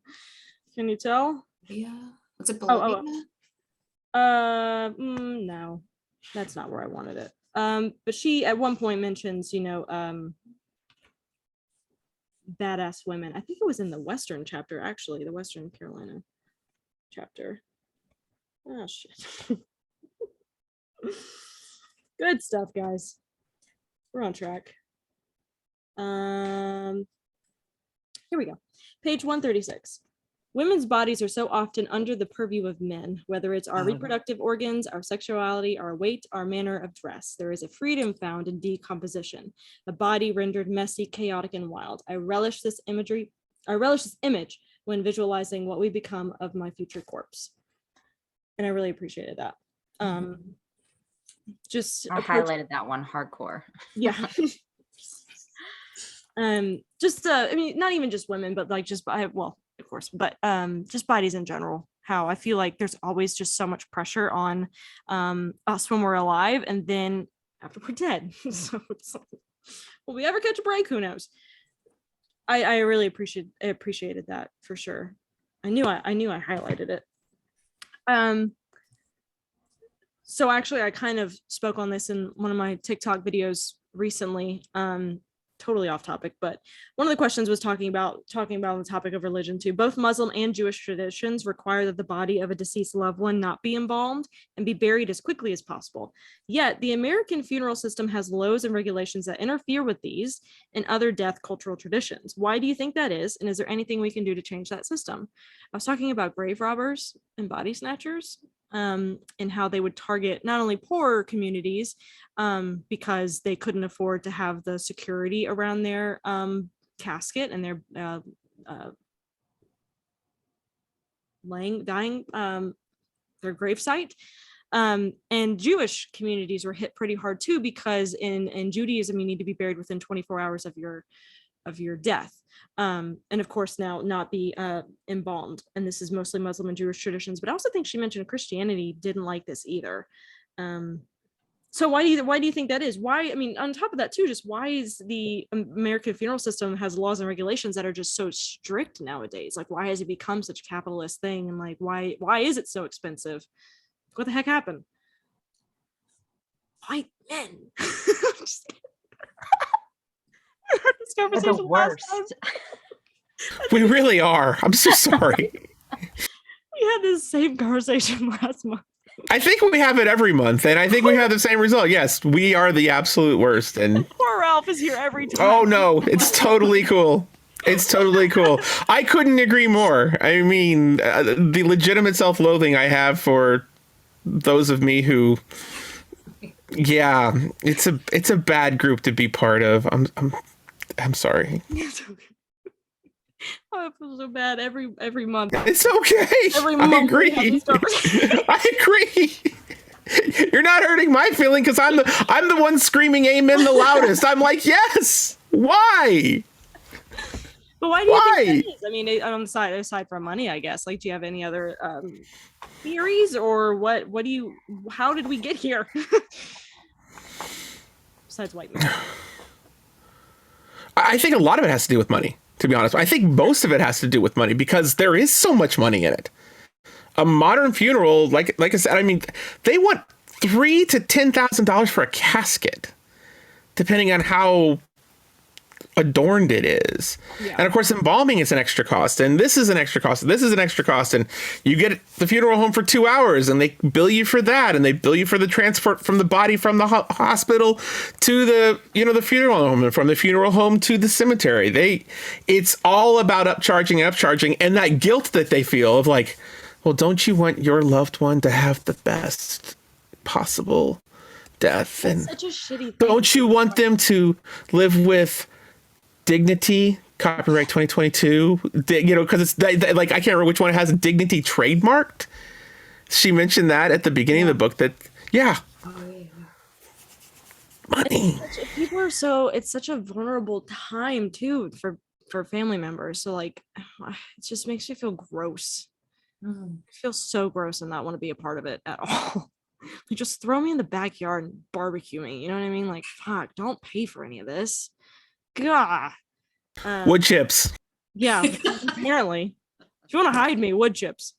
Can you tell? Yeah. What's it below? No, that's not where I wanted it. But she at one point mentions, badass women. I think it was in the Western chapter, actually, the Western Carolina chapter. Oh shit. Good stuff, guys. We're on track. Here we go. Page 136. Women's bodies are so often under the purview of men, whether it's our reproductive organs, our sexuality, our weight, our manner of dress. There is a freedom found in decomposition, a body rendered messy, chaotic, and wild. I relish this image when visualizing what we become of my future corpse. And I really appreciated that. I highlighted that one hardcore. Yeah. I mean, not even just women, but like just of course, but just bodies in general. How I feel like there's always just so much pressure on us when we're alive, and then after we're dead. So it's like, will we ever catch a break? Who knows? I really appreciated that for sure. I knew I highlighted it. So actually, I kind of spoke on this in one of my TikTok videos recently. Totally off topic, but one of the questions was talking about the topic of religion too. Both Muslim and Jewish traditions require that the body of a deceased loved one not be embalmed and be buried as quickly as possible. Yet the American funeral system has laws and regulations that interfere with these and other death cultural traditions. Why do you think that is? And is there anything we can do to change that system? I was talking about grave robbers and body snatchers. And how they would target not only poorer communities because they couldn't afford to have the security around their casket and their dying their gravesite. And Jewish communities were hit pretty hard too, because in Judaism you need to be buried within 24 hours of your death. And of course now not be embalmed, and this is mostly Muslim and Jewish traditions, but I also think she mentioned Christianity didn't like this either. So why do you think that is? Why, I mean, on top of that too, just why is the American funeral system has laws and regulations that are just so strict nowadays? Like, why has it become such a capitalist thing? And like, why is it so expensive? What the heck happened? White men. Just kidding. This conversation the worst. We really are. I'm so sorry. We had this same conversation last month. I think we have it every month, and I think we have the same result. Yes, we are the absolute worst. And poor Ralph is here every time. Oh no, it's totally cool. It's totally cool. I couldn't agree more. I mean, the legitimate self-loathing I have for those of me who, yeah, it's a bad group to be part of. I'm sorry. It's okay. Oh, I feel so bad every month. It's okay. Every month. I agree. I agree. You're not hurting my feeling because I'm the one screaming amen the loudest. I'm like, yes. Why? But why do you think that is? I mean, on the side, aside from money, I guess. Like, do you have any other theories, or what? How did we get here? besides white people. I think a lot of it has to do with money, to be honest. I think most of it has to do with money because there is so much money in it. A modern funeral, like I said, I mean, they want $3,000 to $10,000 for a casket, depending on how adorned it is. Yeah. And of course, embalming is an extra cost, and this is an extra cost, and this is an extra cost, and you get the funeral home for 2 hours, and they bill you for that, and they bill you for the transport from the body from the hospital to the the funeral home, and from the funeral home to the cemetery. It's all about upcharging, and that guilt that they feel of like, well, don't you want your loved one to have the best possible death? And Such a shitty thing. don't you want them to live with dignity? Copyright 2022, because it's like, I can't remember which one has a dignity trademarked. She mentioned that at the beginning of the book that, money. People are so, it's such a vulnerable time too for family members. So like, it just makes me feel gross. I feel so gross and not want to be a part of it at all. Like, just throw me in the backyard and barbecue me. You know what I mean? Like, fuck, don't pay for any of this. God. Wood chips. Yeah, apparently. If you want to hide me, wood chips.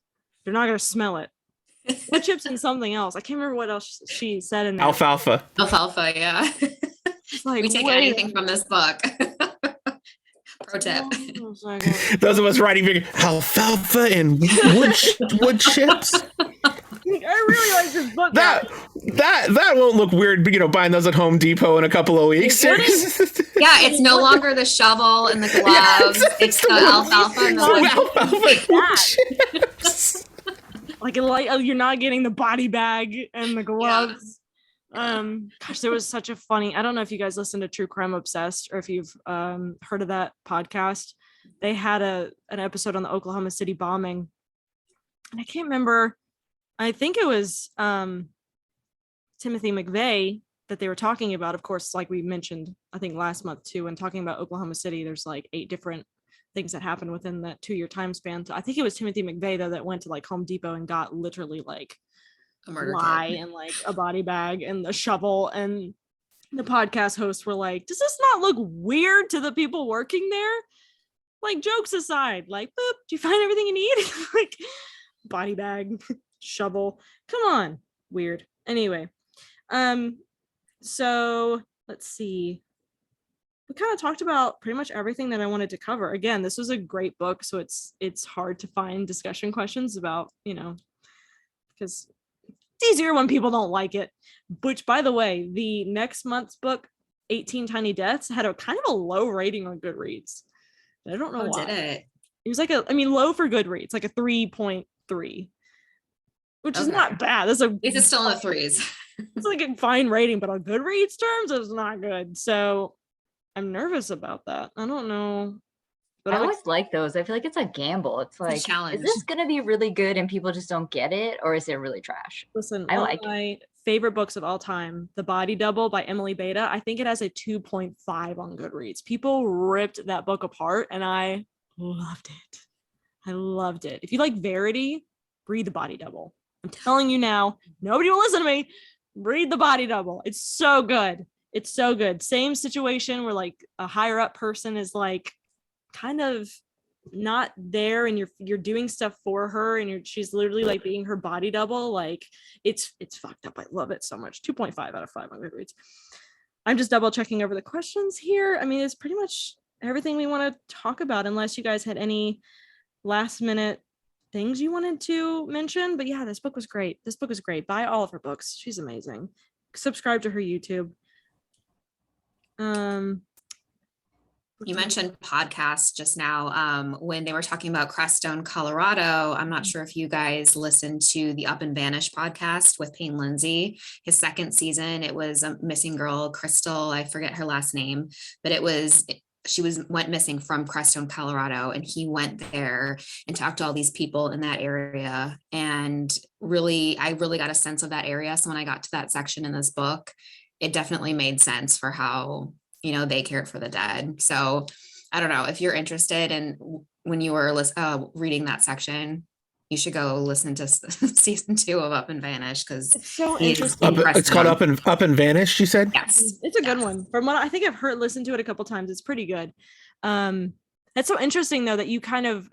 You're not gonna smell it. Wood chips and something else. I can't remember what else she said in there. Alfalfa. Alfalfa, yeah. It's like, We take wait anything from this book. Pro tip. a second. Those of us writing big alfalfa and wood chips. I really like this book. That won't look weird, buying those at Home Depot in a couple of weeks. Yeah, it's no longer the shovel and the gloves. It's the alfalfa and the wood. Alfalfa and wood chips. Like you're not getting the body bag and the gloves. Gosh, there was such a funny, I don't know if you guys listen to True Crime Obsessed or if you've heard of that podcast. They had an episode on the Oklahoma City bombing, and I can't remember, I think it was Timothy McVeigh that they were talking about. Of course, like we mentioned, I think last month too, when talking about Oklahoma City, there's like 8 different things that happened within that 2-year time span. I think it was Timothy McVeigh though that went to like Home Depot and got literally like A murder lie kit. and like a body bag and a shovel. And the podcast hosts were like, does this not look weird to the people working there? Like, jokes aside, like, boop, do you find everything you need? Like, body bag, shovel, come on, weird. Anyway, so let's see, we kind of talked about pretty much everything that I wanted to cover. Again, this was a great book, so it's hard to find discussion questions about, because it's easier when people don't like it. Which, by the way, the next month's book, 18 Tiny Deaths, had a kind of a low rating on Goodreads. I don't know why. Did it? It was like low for Goodreads, like a 3.3, which is not bad. It's still in the threes. It's like a fine rating, but on Goodreads terms, it's not good. So I'm nervous about that. I don't know. But I always like those. I feel like it's a gamble. It's like, is challenge. this going to be really good and people just don't get it? Or is it really trash? Listen, I one like of my favorite books of all time, The Body Double by Emily Beta. I think it has a 2.5 on Goodreads. People ripped that book apart and I loved it. I loved it. If you like Verity, read The Body Double. I'm telling you now, nobody will listen to me. Read The Body Double. It's so good. It's so good. Same situation where like a higher up person is like kind of not there and you're doing stuff for her and she's literally like being her body double. Like it's fucked up. I love it so much. 2.5 out of 5 on Goodreads. I'm just double checking over the questions here. I mean, it's pretty much everything we want to talk about, unless you guys had any last minute things you wanted to mention. But yeah, this book was great. Buy all of her books. She's amazing. Subscribe to her YouTube. You mentioned podcasts just now. When they were talking about Crestone, Colorado, I'm not sure if you guys listened to the Up and Vanish podcast with Payne Lindsay. His second season, it was a missing girl, Crystal, I forget her last name, but she went missing from Crestone, Colorado, and he went there and talked to all these people in that area. And I really got a sense of that area. So when I got to that section in this book, it definitely made sense for how they cared for the dead. So I don't know if you're interested in when you were reading that section, you should go listen to season 2 of Up and Vanish because It's so he is interesting. It's called Up and Vanish, you said? Yes. It's a good Yes. one. From what I think I've heard, listened to it a couple times. It's pretty good. It's so interesting though that you kind of,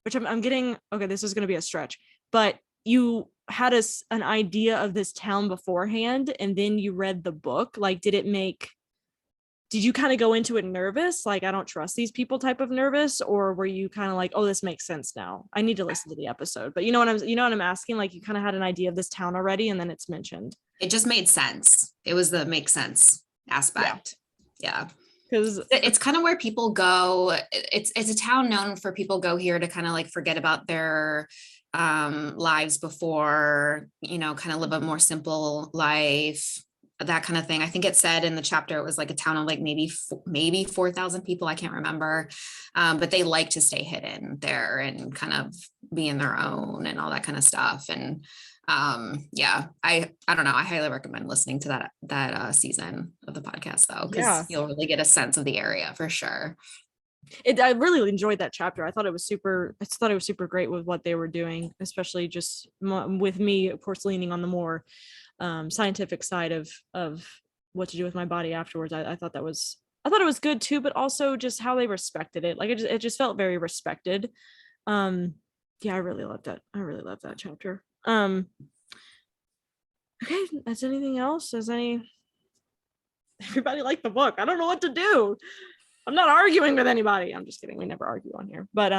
which I'm getting, okay, this is going to be a stretch, but you had an idea of this town beforehand and then you read the book. Like, did you kind of go into it nervous? Like, I don't trust these people type of nervous, or were you kind of like, oh, this makes sense now. I need to listen to the episode. But you know what I'm asking? Like, you kind of had an idea of this town already and then it's mentioned. It just made sense. It was the make sense aspect. Yeah. Because It's kind of where people go. It's a town known for people go here to kind of like forget about their lives before, kind of live a more simple life, that kind of thing. I think it said in the chapter it was like a town of like maybe 4,000 people. I can't remember, but they like to stay hidden there and kind of be in their own and all that kind of stuff. And yeah, I don't know. I highly recommend listening to that season of the podcast though, because you'll really get a sense of the area for sure. I really enjoyed that chapter. I thought it was super great with what they were doing, especially just with me, of course, leaning on the more scientific side of what to do with my body afterwards. I thought it was good too, but also just how they respected it. Like it just felt very respected. Yeah, I really loved that. I really loved that chapter. Okay, that's anything else? Everybody like the book? I don't know what to do. I'm not arguing with anybody. I'm just kidding. We never argue on here. But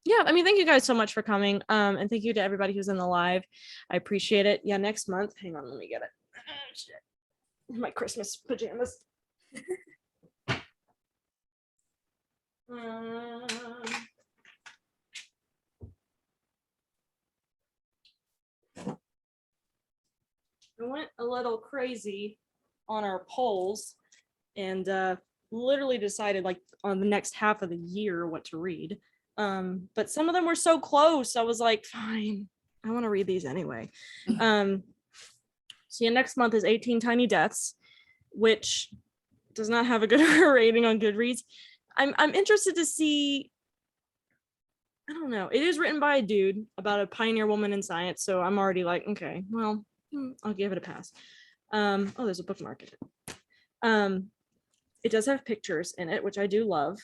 yeah, I mean, thank you guys so much for coming. And thank you to everybody who's in the live. I appreciate it. Yeah, next month. Hang on, let me get it. Shit. My Christmas pajamas. I went a little crazy on our polls and literally decided like on the next half of the year what to read. But some of them were so close. I was like, fine, I want to read these anyway. So yeah, next month is 18 Tiny Deaths, which does not have a good rating on Goodreads. I'm interested to see. I don't know. It is written by a dude about a pioneer woman in science, so I'm already like, okay, well, I'll give it a pass. Oh, there's a bookmark in it. It does have pictures in it, which I do love.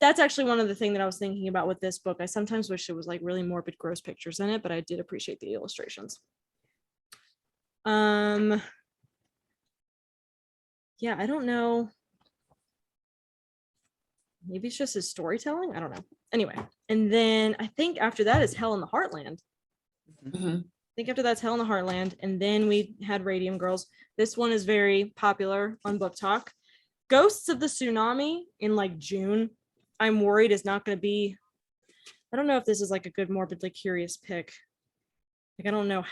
That's actually one of the things that I was thinking about with this book. I sometimes wish it was like really morbid, gross pictures in it, but I did appreciate the illustrations. Yeah, I don't know. Maybe it's just his storytelling. I don't know. Anyway, and then I think after that is Hell in the Heartland. Mm-hmm. I think after that's Hell in the Heartland, and then we had Radium Girls. This one is very popular on Book Talk. Ghosts of the Tsunami in like June, I'm worried is not going to be. I don't know if this is like a good morbidly curious pick. Like I don't know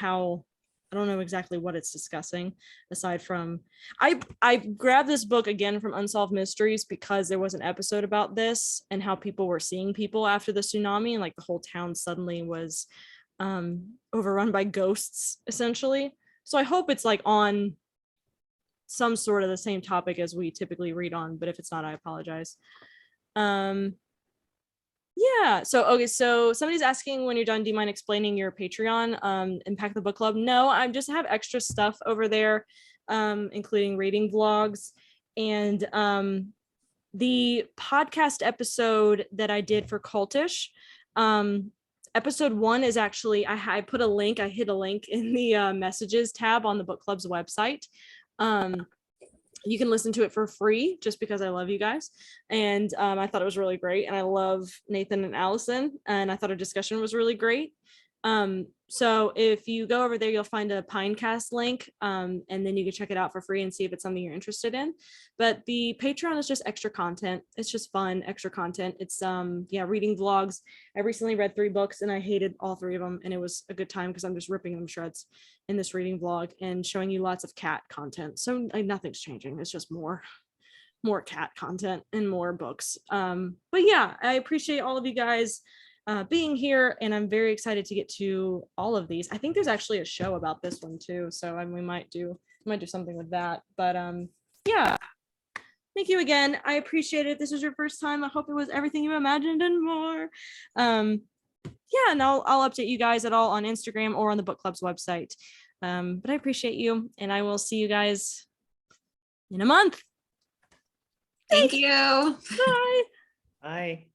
exactly what it's discussing aside from I grabbed this book again from Unsolved Mysteries because there was an episode about this and how people were seeing people after the tsunami and like the whole town suddenly was overrun by ghosts essentially. So I hope it's like on some sort of the same topic as we typically read on, but if it's not, I apologize. Yeah, so okay, so somebody's asking when you're done, do you mind explaining your Patreon, Impact the Book Club? No, I just have extra stuff over there, including reading vlogs and the podcast episode that I did for Cultish. Episode 1 is actually, I put a link, I hit a link in the messages tab on the book club's website. You can listen to it for free just because I love you guys. And I thought it was really great. And I love Nathan and Allison. And I thought our discussion was really great. So if you go over there, you'll find a Pinecast link. And then you can check it out for free and see if it's something you're interested in. But the Patreon is just extra content. It's just fun, extra content. It's reading vlogs. I recently read 3 books and I hated all 3 of them. And it was a good time because I'm just ripping them shreds in this reading vlog and showing you lots of cat content. So nothing's changing. It's just more cat content and more books. But yeah, I appreciate all of you guys being here, and I'm very excited to get to all of these. I think there's actually a show about this one too, so we might do something with that. But yeah, thank you again. I appreciate it. This was your first time. I hope it was everything you imagined and more. yeah, and I'll update you guys at all on Instagram or on the book club's website. But I appreciate you, and I will see you guys in a month. Thank you. Bye. Bye.